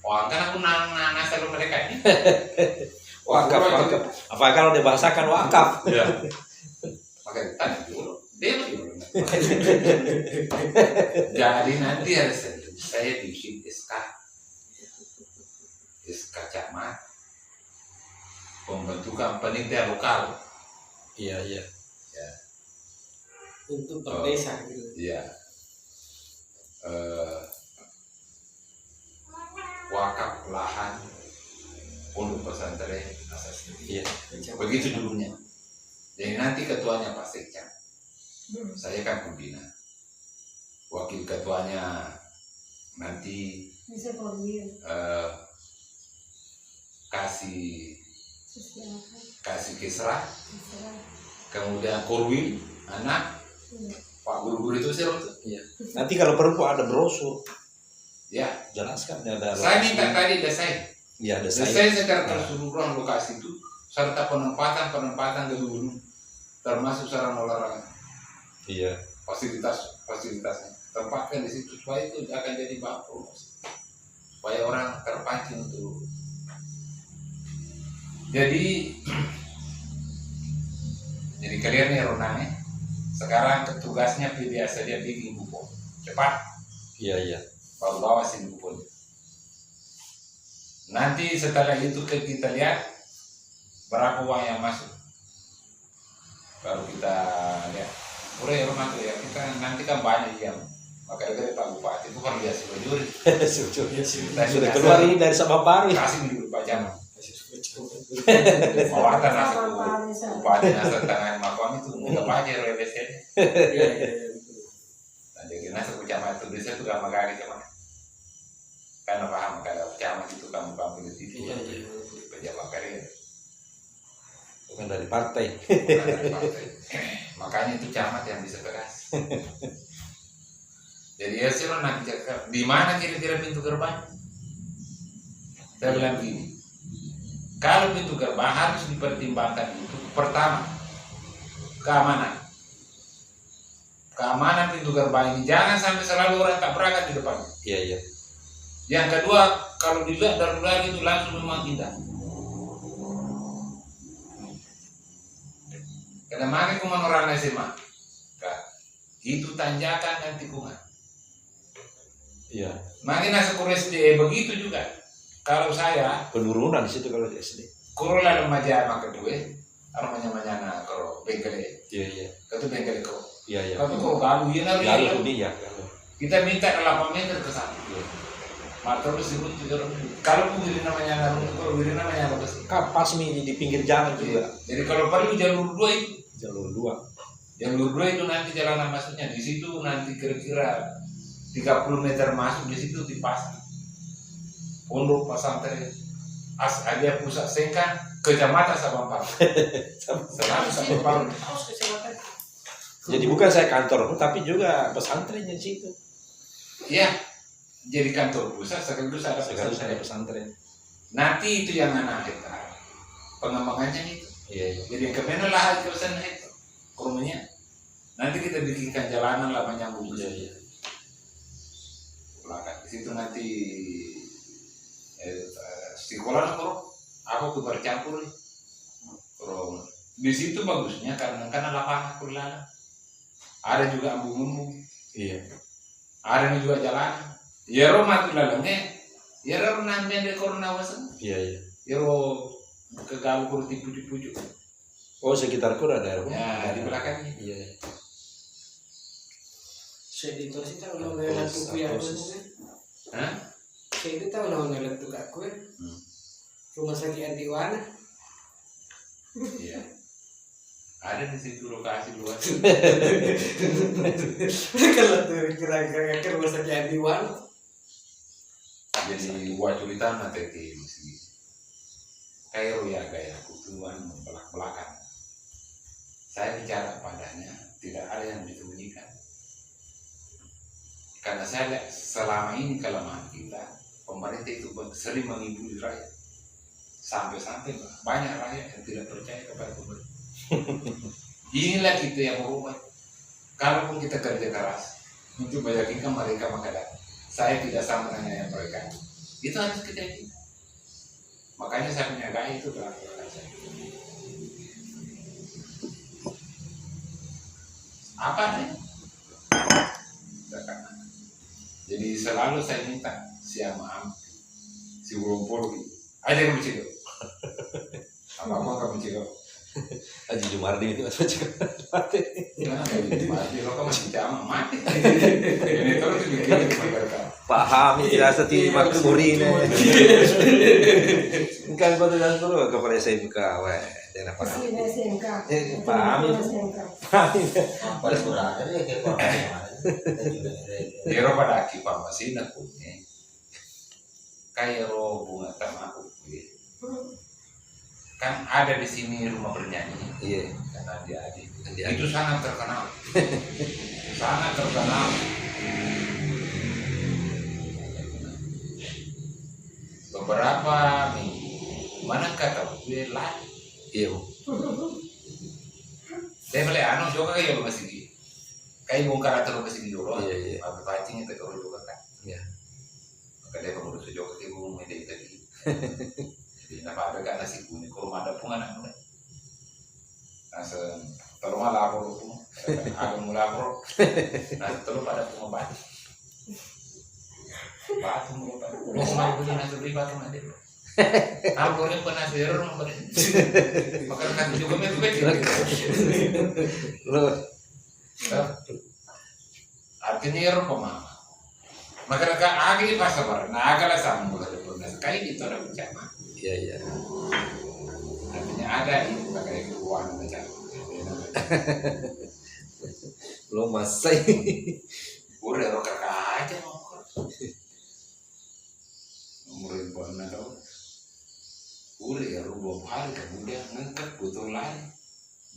S1: Wah, kan aku nasa lu mereka ini.
S2: Wakaf. Apa kalau dibahasakan wakaf?
S1: Ya. Makanya tanya dulu, dia dulu. Jadi nanti harus saya bikin SK camat, pembentukan panitia lokal.
S2: Iya.
S4: Untuk per desa gitu.
S1: Iya. Wakaf lahan pondok pesantren asas
S2: Iya.
S1: begitu dulunya. Jadi nanti ketuanya Pak Sekjan, saya kan pembina, wakil ketuanya nanti
S3: Bisa koordinir.
S1: kasih Kisra,
S3: Bisa.
S1: kemudian Korwil anak
S3: Iya.
S1: Pak guru-guru itu sih
S2: Iya. Nanti kalau perlu ada brosur,
S1: ya.
S2: jelaskan ada.
S1: Saya minta tadi desain.
S2: Iya,
S1: Desain secara keseluruhan lokasi itu serta penempatan gedung termasuk sarana olahraga,
S2: Iya.
S1: fasilitasnya tempatkan di situ supaya itu akan jadi bahan promosi supaya orang terpancing untuk jadi kalian nih Ronanya sekarang tugasnya biasa dia bikin buku cepat
S2: Iya.
S1: baru bawa sini bukunya. Nanti setelah itu kita lihat berapa uang yang masuk, baru kita lihat. Boleh rumah tuh ya, kita nanti kan banyak yang maka dari Pak Bupati itu kan biasa berduri.
S2: Sudah keluar ini dari Sabang Baru.
S1: Kasih dulu Pak Jamal. Mawatan nasa Bupati nasa tangan makam itu nggak banyak RWBC. Jadi nasa kecamatan itu bisa tuh gak magari cuman karena paham kalau kecamatan itu kamu itu pejabat karya.
S2: bukan dari partai.
S1: bukan dari partai. Makanya itu camat yang bisa tegas. Jadi ya sih nanti di mana kira-kira pintu gerbang? Saya bilang gini, kalau pintu gerbang harus dipertimbangkan itu pertama keamanan. Keamanan pintu gerbang ini jangan sampai selalu orang tabrakan di depan.
S2: Iya, iya.
S1: Yang kedua, kalau dilihat dari luar itu langsung memang indah. Karena makin kuman orang SMA, itu tanjakan dan tikungan.
S2: Iya.
S1: Makin masuk SD begitu juga. Kalau saya
S2: Penurunan di situ kalau di SD.
S1: kurola remaja maka dua, namanya karo bengkel,
S2: Iya, iya.
S1: katu bengkel kau.
S2: Iya, iya.
S1: Katu kau galu ya nabi.
S2: Lalu dia kalau.
S1: Kita minta 8 meter ke sana. Maka terus disebut kalau wiri namanya naruh, kalau wiri namanya apa sih?
S2: Pas di pinggir jalan juga.
S1: Jadi kalau perlu jalur 2 itu.
S2: Jalur 2.
S1: Jalur 2 itu nanti jalanan masuknya di situ nanti kira-kira 30 meter masuk di situ dipasang pondok pesantren Adia Pusat Sengkang Kecamatan Sabampar. Selalu Sabampar.
S2: Jadi bukan saya kantor, tapi juga pesantrennya di situ.
S1: Iya, jadi kantor pusat sekaligus ada
S2: Sekarang saya
S1: pesantren.
S2: pesantren.
S1: Nanti itu yang anak hektar pengembangannya itu.
S2: Iya, iya.
S1: Jadi kemana lah itu pesan hektar kurungnya. Nanti kita bikinkan jalanan lah menyambung.
S2: Iya, iya.
S1: Belakang di situ nanti sekolah bro, aku tuh bercampur bro. Di situ bagusnya karena lapangan kurlala. Ada juga embung-embung.
S2: Iya.
S1: Ada juga jalan. Ya rumah tuh lalangnya. Ya rumah namanya corona wasan.
S2: Iya, iya.
S1: Ya ro kegalu kurti pucuk-pucuk.
S2: Oh, sekitarku ada rumah.
S1: Ya di belakangnya.
S2: Iya.
S4: Saya itu sih tahu nama lantuk ya aku.
S1: Hah?
S4: Saya itu tahu nama lantuk aku. Rumah sakit Antiwana.
S1: Iya. Ada di situ lokasi luas.
S4: Kalau tuh kira-kira ke rumah sakit Antiwana.
S1: Jadi buat cerita nanti mesti kayak ya gaya kutuan belak-belakan. Saya bicara padanya tidak ada yang disembunyikan. Karena saya lihat selama ini kelemahan kita, pemerintah itu sering mengibuli rakyat. Sampai-sampai banyak rakyat yang tidak percaya kepada pemerintah. Inilah kita yang merubah. Kalaupun kita kerja keras untuk meyakinkan mereka maka saya tidak sama dengan yang mereka. Itu harus kita yakin. Makanya saya punya gaya itu belakang saya. Apa nih? Jadi selalu saya minta siapa si burung polri aja yang mencegah. Apa kamu cegah?
S2: Haji Jumardi itu apa juga mati.
S1: Mati lo kan masih jama mati. Ini terus bikin mereka.
S2: Pahami tidak seti makmuri ini. Kan pada dan terus kepada saya buka weh dan apa?
S3: Kesini SMK.
S2: Pahami.
S3: SMK.
S2: Pahami.
S5: Paling kurang ada kayak korban.
S1: Di Eropa daki farmasi nak punya. Kayak ro bunga tamaku. Kan ada di sini rumah bernyanyi.
S2: Iya.
S1: Karena dia adik.
S2: Dia
S1: Itu sangat terkenal. Sangat terkenal. Beberapa minggu mana kata gue lah.
S2: Iya.
S1: Saya beli anu juga kayak masih di. Kayak bongkar atau masih di dulu.
S2: Iya, iya.
S1: Tapi pancing itu kalau juga kan.
S2: Iya.
S1: Maka dia pengurus juga ke ibu media tadi. Jadi nama ada kan nasi kuning kalau ada pun anak muda. Nasa terus malah lapor pun. Agak mulai lapor. Nasa terus pada pengobat. Batu mulai pada. Mau main punya nasi beli batu nanti. Aku ini pernah seru nomor. Maka kan juga itu kecil.
S2: Lo
S1: Artinya ya pemaham. Maka kan agak pasal baru. Nah agak lah sama mulai pernah sekali itu ada bencana.
S2: iya iya.
S1: Artinya ada itu pakai keuangan bencana.
S2: Lo masai.
S1: Udah roker aja ngokor. Umur ribuan atau udah ya lu hari kemudian ngangkat botol lari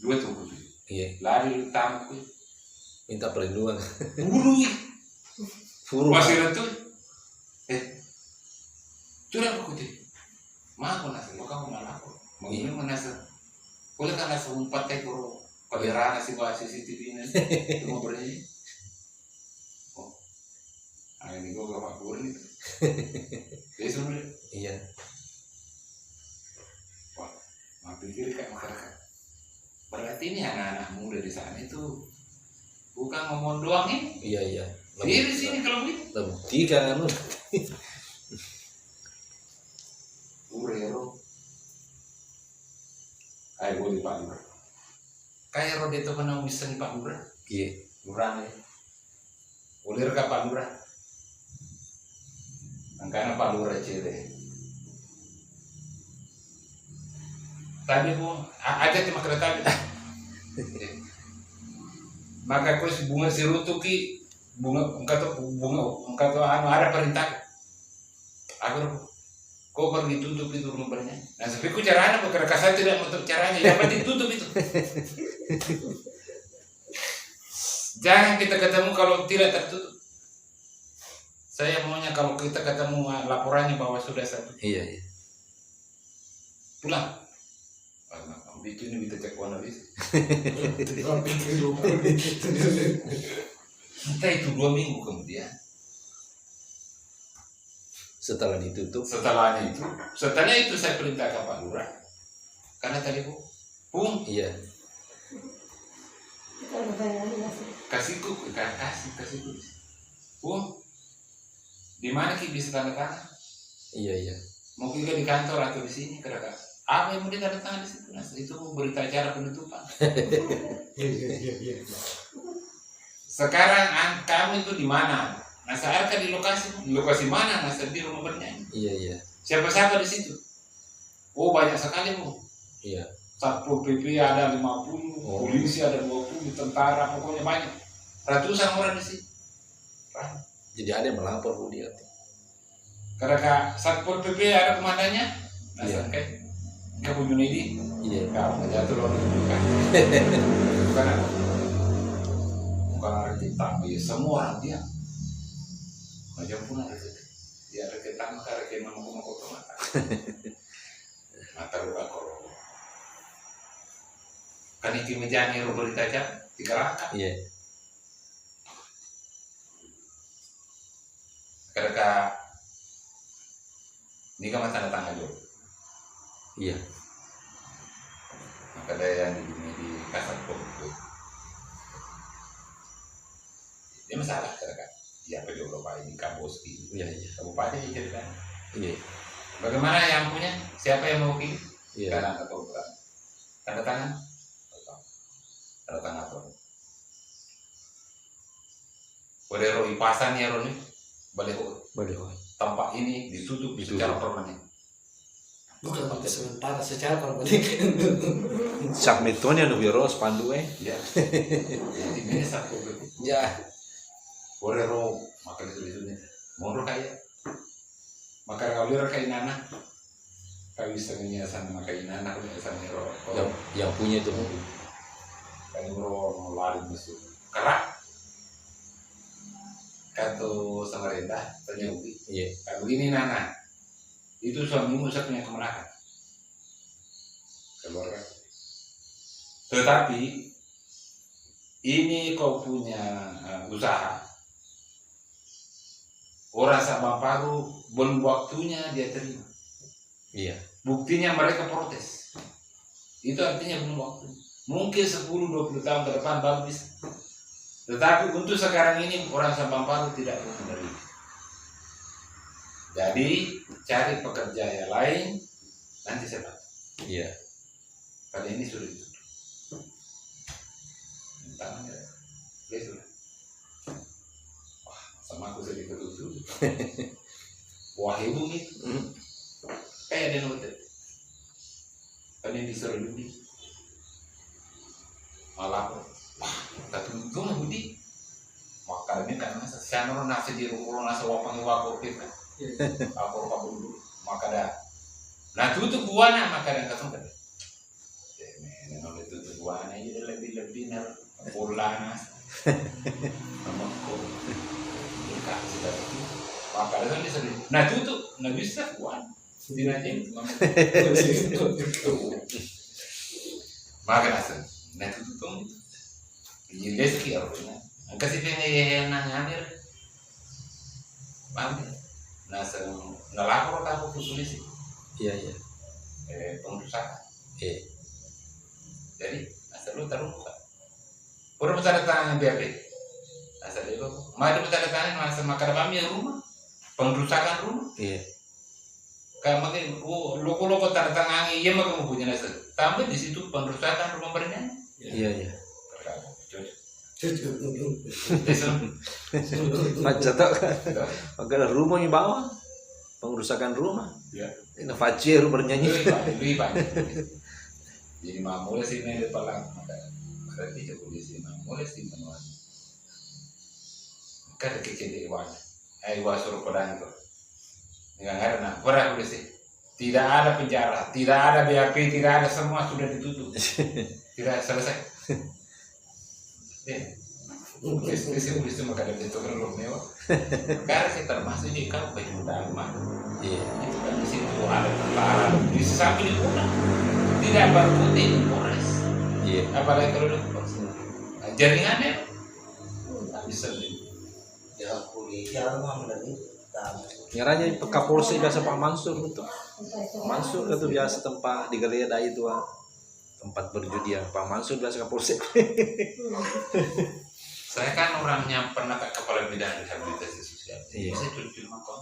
S1: 2 tuh kudu
S2: Iya,
S1: lari tamu kuy
S2: minta perlindungan.
S1: buru
S2: Furu.
S1: masih itu curang aku tuh mah aku nasi lo kamu nalako mau ini menasa boleh kan nasi umpat kayak kuro kamerana sih bawa CCTV ini itu mau bernyanyi oh ini gue gak makbur nih jadi sebenernya
S2: Iya.
S1: wah mau pikir kayak masyarakat berarti ini anak-anak muda di sana itu bukan ngomong doang ini
S2: Iya, iya.
S1: di sini kalau begitu
S2: Buktikan.
S1: Urero ayo gue di Pak Lurah kayak roda itu pernah bisa di Pak Lurah
S2: Iya.
S1: Lurah nih ulir ke Pak Lurah angkana Pak Lurah cile tadi bu aja di makan tadi maka kau bunga sirutu ki bunga engkau anu ada perintah aku kau pergi tutup itu rumahnya. Nah, tapi ku caranya bukan saya tidak menutup caranya, yang penting tutup itu. Jangan kita ketemu kalau tidak tertutup. Saya maunya kalau kita ketemu laporannya bahwa sudah satu.
S2: Iya, iya.
S1: Pulang. Bikin ini kita cek warna bis. Entah itu 2 minggu kemudian.
S2: Setelah ditutup.
S1: Setelah itu saya perintahkan Pak Lurah. Karena tadi Bung,
S2: Iya.
S3: Kalau bayangin masih.
S1: kasihku. Bung, di mana ki bisa tanda tangan?
S2: Iya, iya.
S1: Mungkin di kantor atau di sini kira-kira. Apa yang mau ditanda tangan di situ? Nah, itu berita acara penutupan. Sekarang kamu itu di mana? Nah, saya kan di lokasi mana? Nah, saya di rumah bernyanyi.
S2: Iya, iya.
S1: Siapa-siapa di situ? Oh, banyak sekali, Bu.
S2: Iya.
S1: Satpol PP ada 50,
S2: Oh.
S1: polisi ada 20, tentara, pokoknya banyak. Ratusan orang di situ.
S2: Jadi ada yang melapor Bu dia.
S1: Karena Satpol PP ada komandannya. Nah,
S2: Iya.
S1: Nggak punya ini.
S2: Iya.
S1: Kamu jatuh loh. Bukan orang hitam, ya semua orang dia. Macam pun ada itu. Dia ada ketang, karena dia mau ke mata. Mata luka korong. Kan itu mejani berita aja, 3 rangka.
S2: Iya.
S1: Karena ini kan tanda tangan dulu.
S2: Iya.
S1: Maka ada yang di kasar pun. Dia masalah karena ya apa juga Pak ini Kaboski.
S2: Iya, iya.
S1: Kabupaten yang cerita.
S2: Iya.
S1: Bagaimana yang punya? Siapa yang mau pilih?
S2: Iya.
S1: Karena atau bukan? Tanda tangan? Tanda tangan apa? Boleh roi pasan ya Roni? Boleh tempat ini ditutup secara permanen.
S4: Bukan untuk sementara, secara permanen.
S2: Sak metone anu biro spandu
S1: Ya. Jadi ini satu.
S2: Ya.
S1: Boleh ro makan itu mau kaya. Maka kalau lihat kain nana, kau bisa menyiasat kain nana, kau bisa ro.
S2: Yang punya itu.
S1: Kain ro lari masuk kerak. Kata Samarinda, tanya Ubi.
S2: Iya.
S1: Kayak begini nana, itu suamimu satunya kemenakan. Keluarga. Tetapi ini kau punya usaha. Orang Sabang Paru belum waktunya dia terima.
S2: Iya.
S1: Buktinya mereka protes. Itu artinya belum waktu. Mungkin 10-20 tahun ke depan baru bisa. Tetapi untuk sekarang ini orang Sabang Paru tidak menerima. Jadi cari pekerja yang lain nanti saya bantu.
S2: Iya.
S1: Kali ini sudah ditutup. Tangannya, dia sudah. Wah, sama aku sedih ketutup. Wah ibu nih, kayak ada notet. Kan yang disuruh Budi. Malah, wah, tak tunggu lah Budi. Makanya kan masa siapa nasi di rumah nasi wapang wakor kita. Lapor Pak Budi, maka dah Nah tutup buana makanan kasong kan. Nol tutup buana ini lebih nar pulana. Namako. Ika sudah. Makanan bisa di. Nah tutup, nah bisa buana. Tidak jadi. Makan asam. Nah tutup tuh. Jadi sekian orangnya. Kasih pengen nangis. Bang, nasa nalakor ako po polisi.
S2: Iya, iya.
S1: Pengrusakan.
S2: Iya.
S1: Jadi, nasa lu taruh ka. Puro mo sa tangan ng BRP. Nasa libo ko. Mada mo sa tangan, nasa makarabami ang rumah. Pengrusakan rumah.
S2: Iya.
S1: Kaya makin, loko-loko tangan iya magamupunya nasa. Tambah di situ pengrusakan rumah bernyanyi.
S2: Iya, iya.
S1: Itu.
S2: Macet kan. Magkala rumah yung bawah. Pengrusakan rumah.
S1: Ya.
S2: Ina Fajir bernyanyi.
S1: Lebih banyak. Jadi mamule sih ini palang. Berarti ke polisi mamule sih menuan. Kada kekecewa. Suruh kodang itu. Dengan karena pernah polisi. Tidak ada penjara, tidak ada BAP, tidak ada, semua sudah ditutup. Tidak selesai. Polisi maka ada itu kan lu mewah. Karena kita termasuk di kau baju dharma.
S2: Iya.
S1: Itu kan di situ ada tentara, di samping itu pun tidak berkutik di Polres.
S2: Iya.
S1: Apalagi kalau di Polres. Jaringannya tak bisa nih.
S5: Ya polisi mah dari
S2: Nyaranya Kapolsek biasa Pak Mansur itu. Mansur itu biasa tempat di Galeda itu tempat berjudian. Pak Mansur biasa Kapolsek.
S1: Saya kan orangnya pernah ke kepala bidang rehabilitasi sosial.
S2: Iya.
S1: Saya curi makan.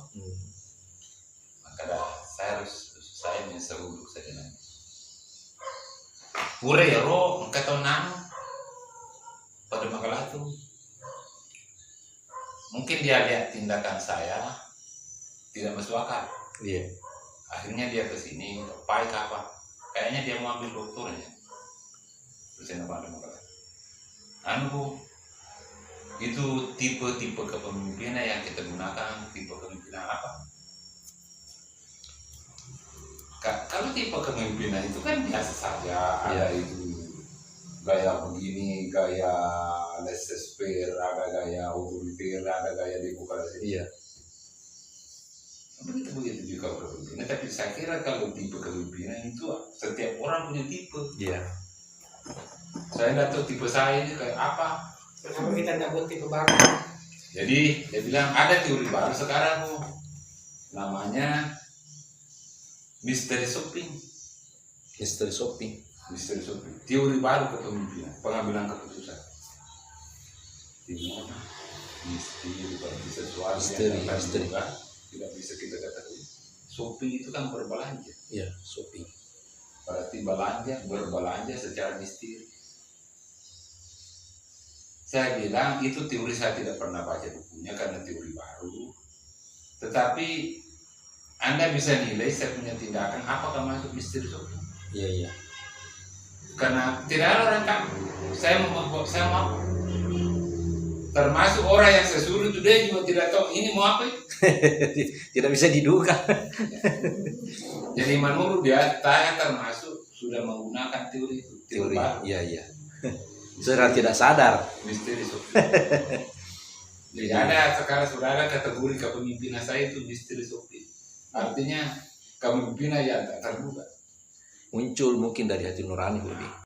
S1: Maka saya menyesal duduk saja nanti. Pure ya ro, engkau tahu nama pada makalah itu. Mungkin dia lihat tindakan saya tidak masuk akal.
S2: Iya.
S1: Akhirnya dia ke sini, baik apa? Kayaknya dia mau ambil doktornya. Terus saya nampak ada makalah. Bu, itu tipe-tipe kepemimpinan yang kita gunakan, tipe kepemimpinan apa? Kalau tipe kepemimpinan itu kan biasa saja, ada itu gaya begini, gaya laissez-faire, ada gaya otoriter, ada gaya demokrasi.
S2: Iya.
S1: Begitu juga kepemimpinan, tapi saya kira kalau tipe kepemimpinan itu setiap orang punya tipe.
S2: Iya.
S1: Saya nggak tahu tipe saya ini kayak apa.
S4: Kenapa kita tidak buat tipe baru?
S1: Jadi dia bilang ada teori baru sekarang Bu. Namanya misteri shopping.
S2: Misteri shopping.
S1: Misteri shopping. Teori baru kepemimpinan, pengambilan keputusan. Dimana misteri berarti sesuatu yang
S2: Misteri.
S1: Tidak bisa kita ketahui. Shopping itu kan berbelanja.
S2: Iya, shopping.
S1: Berarti berbelanja secara misteri. Saya bilang itu teori, saya tidak pernah baca bukunya karena teori baru. Tetapi Anda bisa nilai saya punya tindakan apakah masuk misteri shopping.
S2: Iya, iya.
S1: Karena tidak ada orang kamu. Saya mau apa? Termasuk orang yang saya suruh itu dia juga tidak tahu ini mau apa.
S2: Tidak bisa diduga.
S1: Jadi menurut dia, saya termasuk sudah menggunakan teori itu.
S2: Teori.
S1: baru.
S2: Iya, iya. Secara tidak sadar.
S1: Misteri shopping. Jadi ada sekarang sudah ada kategori kepemimpinan saya itu misteri shopping. Artinya kepemimpinan yang tak terduga.
S2: Muncul mungkin dari hati nurani lebih.